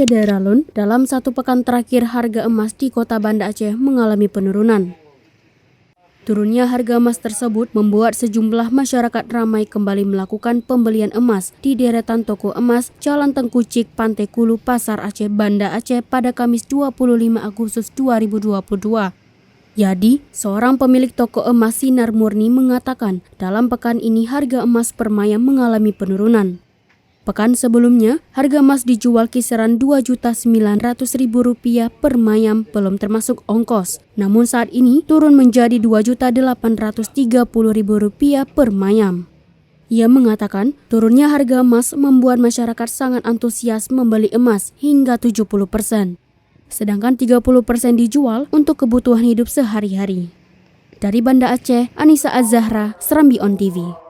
Sederalun, dalam satu pekan terakhir harga emas di kota Banda Aceh mengalami penurunan. Turunnya harga emas tersebut membuat sejumlah masyarakat ramai kembali melakukan pembelian emas di deretan toko emas Jalan Tengku Cik, Pantai Kulu, Pasar Aceh, Banda Aceh pada Kamis 25 Agustus 2022. Yadi, seorang pemilik toko emas Sinar Murni mengatakan dalam pekan ini harga emas per mayam mengalami penurunan. Pekan sebelumnya, harga emas dijual kisaran Rp2.900.000 per mayam belum termasuk ongkos. Namun saat ini turun menjadi Rp2.830.000 per mayam. Ia mengatakan turunnya harga emas membuat masyarakat sangat antusias membeli emas hingga 70%. Sedangkan 30% dijual untuk kebutuhan hidup sehari-hari. Dari Banda Aceh, Anissa Az-Zahra, Serambi On TV.